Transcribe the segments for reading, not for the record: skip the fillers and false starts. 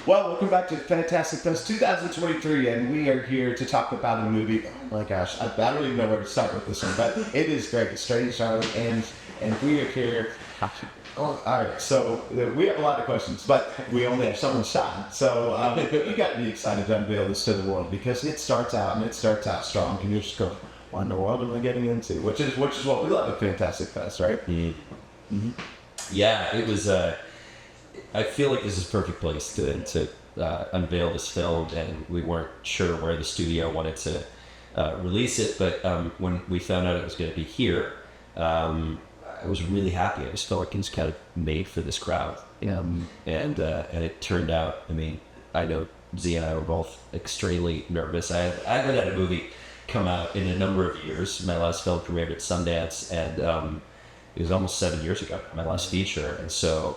Well, welcome back to Fantastic Fest 2023, and we are here to talk about a movie. Oh my gosh, I don't even know where to start with this one, but it is great. It's Strange Charlotte, and we are here. Oh, all right, so we have a lot of questions, but we only have so much time. So you got to be excited to unveil this to the world because it starts out strong, and you're just going, what in the world am I getting into? Which is what we love at Fantastic Fest, right? Mm-hmm. Yeah, it was. I feel like this is a perfect place to unveil this film, and we weren't sure where the studio wanted to release it, but when we found out it was going to be here, I was really happy. I just felt like it was kind of made for this crowd, and it turned out. I mean, I know Z and I were both extremely nervous. I haven't had a movie come out in a number of years. My last film premiered at Sundance, and it was almost 7 years ago, my last feature, and so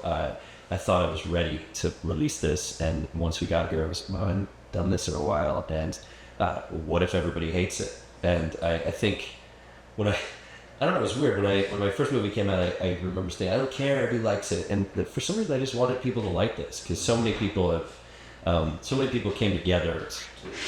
I thought I was ready to release this, and once we got here, I was, I haven't done this in a while, and what if everybody hates it? And I think when I don't know, it was weird, when my first movie came out, I remember saying, I don't care if he likes it, and for some reason I just wanted people to like this, because so many people came together,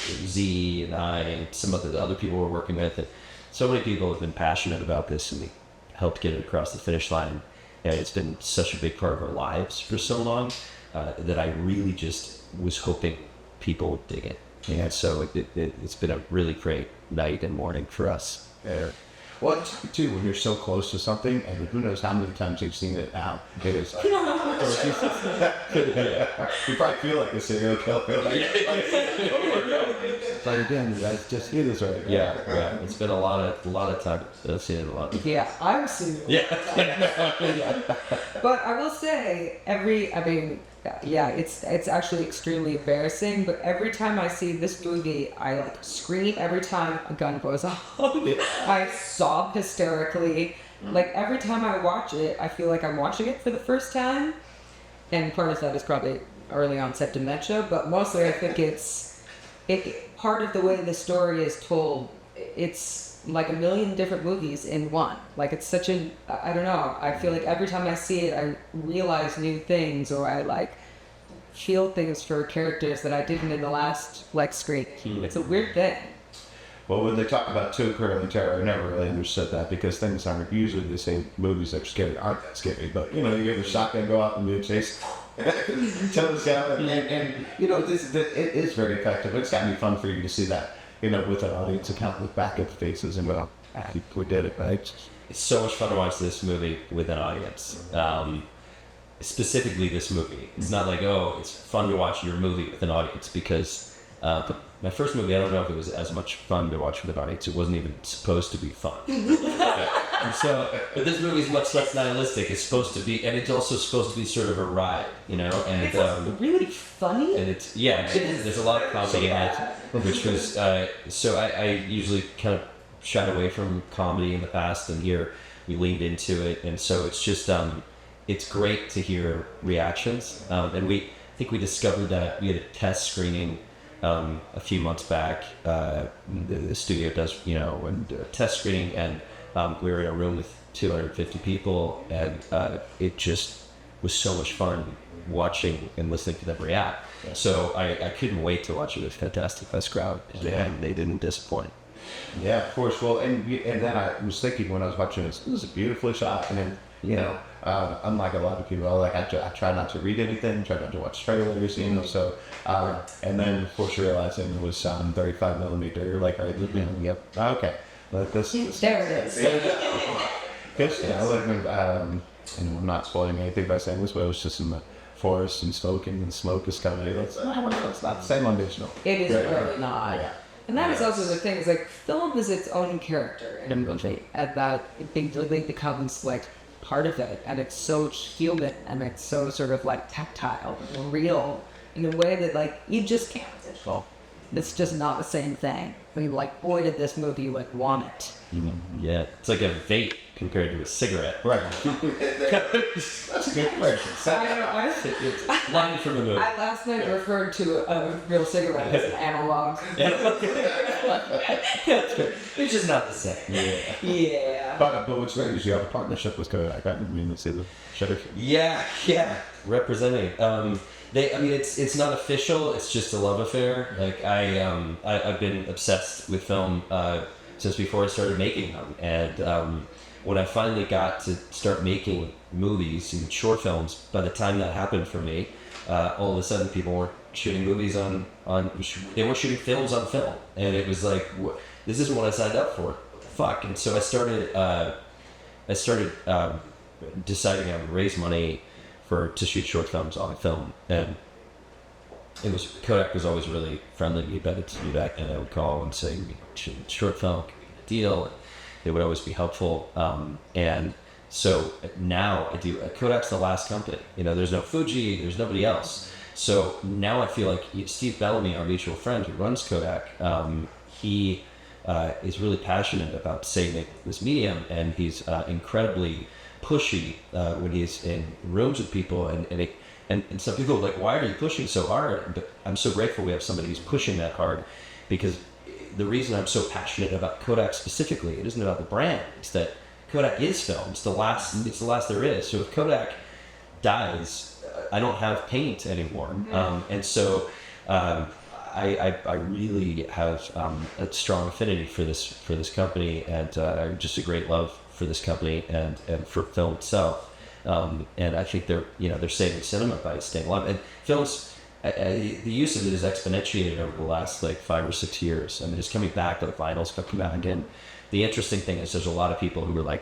Z and I, and some of the other people we're working with, and so many people have been passionate about this, and we helped get it across the finish line. And it's been such a big part of our lives for so long that I really just was hoping people would dig it. And so it's been a really great night and morning for us. Yeah. Well, too, when you're so close to something, and who knows how many times you've seen it now. It is like, you probably feel like a serial killer. But again, you guys just hear this right. Yeah. It's been a lot of time. I've seen it a lot. Yeah, I've seen it. Yeah. But I will say, it's actually extremely embarrassing, but every time I see this movie, I scream every time a gun goes off. I sob hysterically. Like every time I watch it, I feel like I'm watching it for the first time. And part of that is probably early onset dementia, but mostly I think it's part of the way the story is told. It's like a million different movies in one. Like it's such I don't know, I feel like every time I see it, I realize new things, or I feel things for characters that I didn't in the last screen. It's a weird thing. Well, when they talk about true crime and terror, I never really understood that because things aren't usually the same. Movies that are scary aren't that scary, but you get the shotgun go out and be a chase. Turns down, and it is very effective. It's gotta be fun for you to see that, with an audience account with backup faces and we did it, right? It's so much fun to watch this movie with an audience. Specifically this movie. It's not like, it's fun to watch your movie with an audience, because my first movie, I don't know if it was as much fun to watch with an audience. It wasn't even supposed to be fun. But this movie is much less nihilistic. It's supposed to be, and it's also supposed to be sort of a ride, and it's really funny. And there's a lot of comedy in it, which was so I usually kind of shied away from comedy in the past, and here we leaned into it, and so it's just it's great to hear reactions, and I think we discovered that we had a test screening a few months back. The studio does, a test screening, and we were in a room with 250 people, and it just was so much fun watching and listening to them react. Yeah. So I couldn't wait to watch it with Fantastic Fest crowd, and they didn't disappoint. Yeah, of course. Well, and then I was thinking when I was watching this was beautifully shot, and then unlike a lot of people, I try not to read anything, try not to watch trailers, so and then of course realizing it was 35 millimeter. You're like, all right, yep, okay, but this there it is. Because I'm not spoiling anything by saying this, but it was just in the forest and smoking, and smoke is coming. It's not the same on digital. It is really not. Yeah. And that is also the thing, is film is its own character in a movie, and that it really becomes part of it, and it's so human, and it's so sort of tactile and real in a way that you just can't digital. It's just not the same thing. I mean, boy, did this movie want it. Yeah, it's like a vape compared to a cigarette. Right. That's a good question. I know. Line from the movie. I last night referred to a real cigarette as an analog. It's just not the same. Yeah. But what's great is you have a partnership with Kodak. I didn't mean to say the shutter. Yeah. Representing. I mean, it's not official. It's just a love affair. Like I've been obsessed with film since before I started making them, and when I finally got to start making movies and short films, by the time that happened for me, all of a sudden people weren't shooting movies they weren't shooting films on film, and it was like, this isn't what I signed up for. Fuck. And so I started deciding I would raise money to shoot short films on film, and Kodak was always really friendly to me about it to do that, and I would call and say, short film, deal. They would always be helpful, and so now I do. Kodak's the last company. There's no Fuji, there's nobody else. So now I feel like Steve Bellamy, our mutual friend who runs Kodak, he is really passionate about saving this medium, and he's incredibly pushy when he's in rooms with people, and some people are like, why are you pushing so hard? But I'm so grateful we have somebody who's pushing that hard, because the reason I'm so passionate about Kodak specifically, it isn't about the brand, it's that Kodak is film. It's the last there is. So if Kodak dies, I don't have paint anymore. And so I really have a strong affinity for this company, and just a great love for this company and for film itself. And I think they're saving cinema by staying alive. And films, the use of it is exponentiated over the last 5 or 6 years. I mean, it's coming back, like vinyl's coming back. And the interesting thing is there's a lot of people who are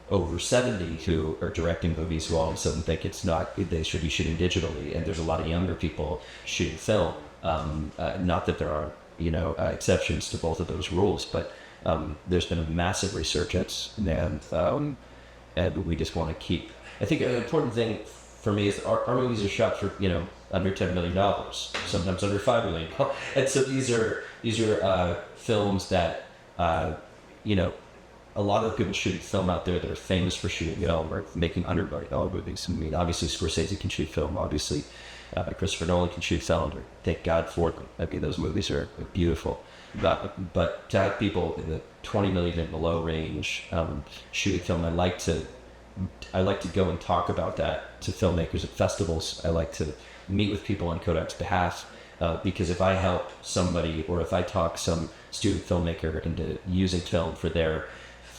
over 70 who are directing movies who all of a sudden think they should be shooting digitally. And there's a lot of younger people shooting film. Not that there are, exceptions to both of those rules, but there's been a massive resurgence, and we just want to keep. I think an important thing for me is our movies are shot for under $10 million, sometimes under $5 million, and so these are films that a lot of people shooting film out there that are famous for shooting or making $100 million movies. I mean, obviously Scorsese can shoot film, obviously Christopher Nolan can shoot film. Thank God for them. I mean, those movies are beautiful. But to have people in the 20 million and below range shooting film, I like to go and talk about that to filmmakers at festivals. I like to meet with people on Kodak's behalf, because if I help somebody, or if I talk some student filmmaker into using film for their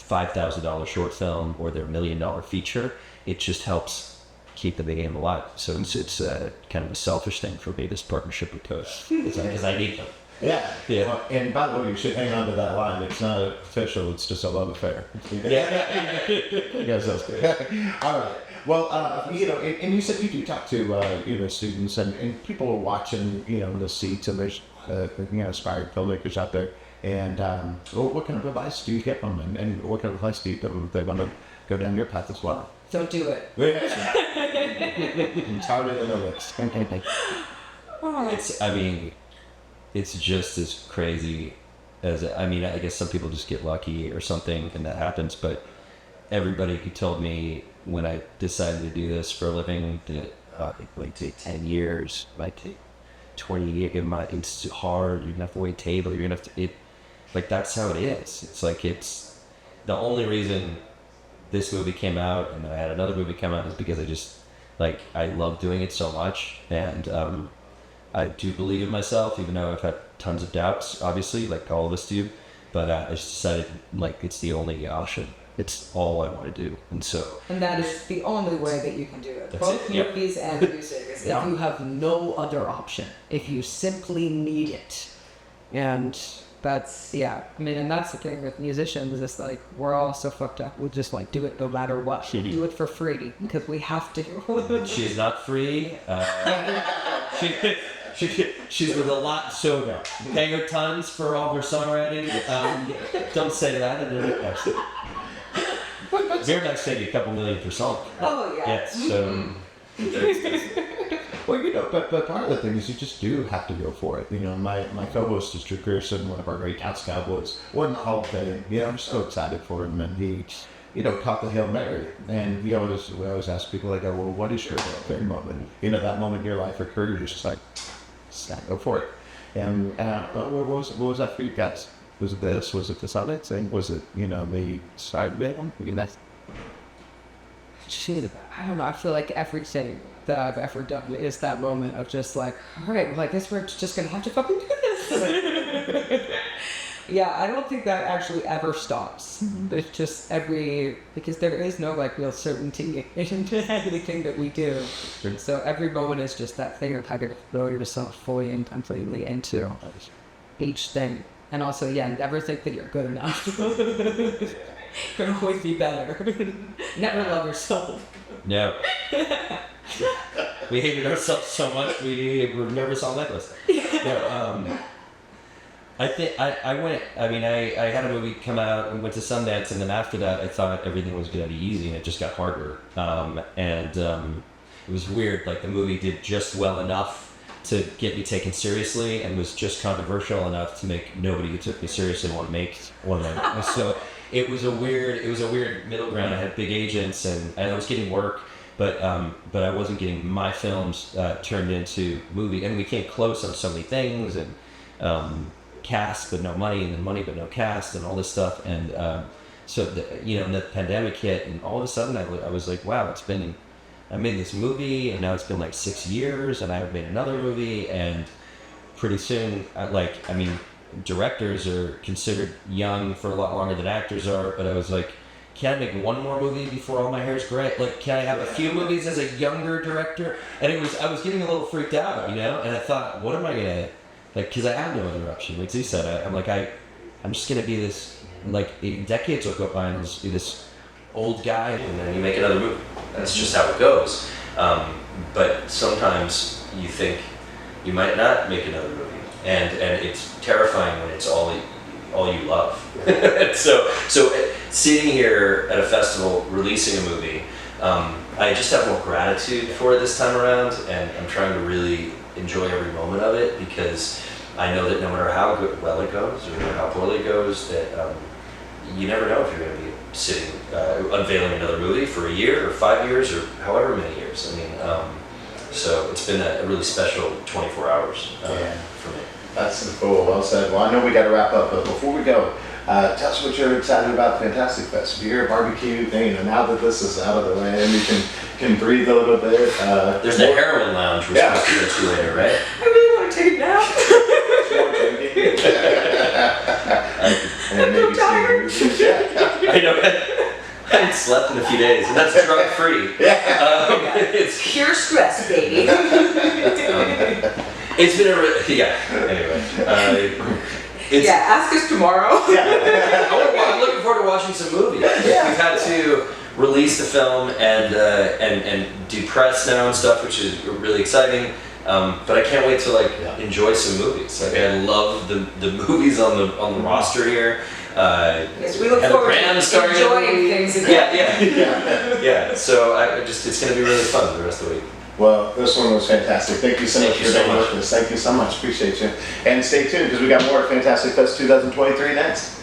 $5,000 short film or their $1 million feature, it just helps keep the game alive. So it's kind of a selfish thing for me, this partnership with Kodak, because I need them. Yeah. Yeah. And by the way, you should hang on to that line. It's not official. It's just a love affair. Yeah. Yes, that's good. All right. Well, and you said you do talk to, students and people are watching, in the seats, and there's, aspiring filmmakers out there. And what kind of advice do you give them? And what kind of advice do you give them if they want to go down your path as well? Don't do it. It's harder than it looks. It's just as crazy as, I guess some people just get lucky or something and that happens, but everybody who told me when I decided to do this for a living that it might take 10 years, it might take 20 years, it's hard, you're gonna have to wait table, you're gonna have to, that's how it is. It's the only reason this movie came out and I had another movie come out is because I love doing it so much, and I do believe in myself, even though I've had tons of doubts, obviously, like all of us do. But I just decided, it's the only option. It's all I want to do, and that is the only way that you can do it. Both movies and music. If you have no other option, if you simply need it, and that's and that's the thing with musicians. It's we're all so fucked up. We'll just do it no matter what. Do it for free because we have to. She's not free. She's with a lot, so pay her tons for all her songwriting. Don't say that. Very nice saying a couple million per song. Oh yeah. Yes. So. Well, but part of the thing is you just do have to go for it. My co-host is Drew Pearson, one of our great House Cowboys. Won the Hall of Fame. I'm so excited for him, and he, caught the Hail Mary. And we always ask people, well, what is your Hail Mary moment? That moment in your life or career, you're just go for it. And what was that for you guys? Was it this? Was it this other thing? Was it, the side bit? shit, I don't know. I feel like everything that I've ever done is that moment of just like, all right, well, I guess we're just gonna have to fucking do this. Yeah, I don't think that actually ever stops. It's just because there is no like real certainty in anything that we do. So every moment is just that thing of how to throw yourself fully and completely into each thing. And also, yeah, never think that you're good enough. Can always be better. Never love yourself. No. We hated ourselves so much we were nervous on that list. No, I think I went. I mean, I had a movie come out and went to Sundance, and then after that, I thought everything was going to be easy, and it just got harder. It was weird. Like the movie did just well enough to get me taken seriously, and was just controversial enough to make nobody who took me seriously want to make one of them. So it was a weird middle ground. I had big agents, and I was getting work, but I wasn't getting my films turned into movie, and we came close on so many things, and. Cast but no money, and then money but no cast, and all this stuff, and so the pandemic hit, and all of a sudden I was like, wow, I made this movie, and now it's been like 6 years, and I have made another movie, and pretty soon, directors are considered young for a lot longer than actors are, but I was like, can I make one more movie before all my hair's gray? Like, can I have a few movies as a younger director? And I was getting a little freaked out, and I thought, what am I gonna because I have no other option. Like Z said, I'm just gonna be this, decades will go by and just be this old guy, and then you make another movie. That's just how it goes. But sometimes you think you might not make another movie, and it's terrifying when it's all you love. so sitting here at a festival releasing a movie, I just have more gratitude for it this time around, and I'm trying to really enjoy every moment of it, because I know that no matter how well it goes or how poorly it goes, that you never know if you're going to be sitting unveiling another movie for a year or 5 years or however many years. So it's been a really special 24 hours for me. That's cool. Well said. Well, I know we got to wrap up, but before we go, tell us what you're excited about Fantastic Fest. Beer, barbecue, now that this is out of the way and you can breathe a little bit. There's the heroin lounge we're supposed to go to later, right? I really want to take it now. And maybe tired. I know. I haven't slept in a few days, and that's drug free. It's pure stress, baby. It's been Anyway. Ask us tomorrow. I'm looking forward to watching some movies. We've had to release the film and do press now and stuff, which is really exciting. But I can't wait to enjoy some movies. I love the movies on the roster here. Yes, we look forward to enjoying things again. Yeah. So it's going to be really fun the rest of the week. Well, this one was fantastic. Thank you so much for being with us. Thank you so much. Appreciate you. And stay tuned, because we got more Fantastic Fest 2023 next.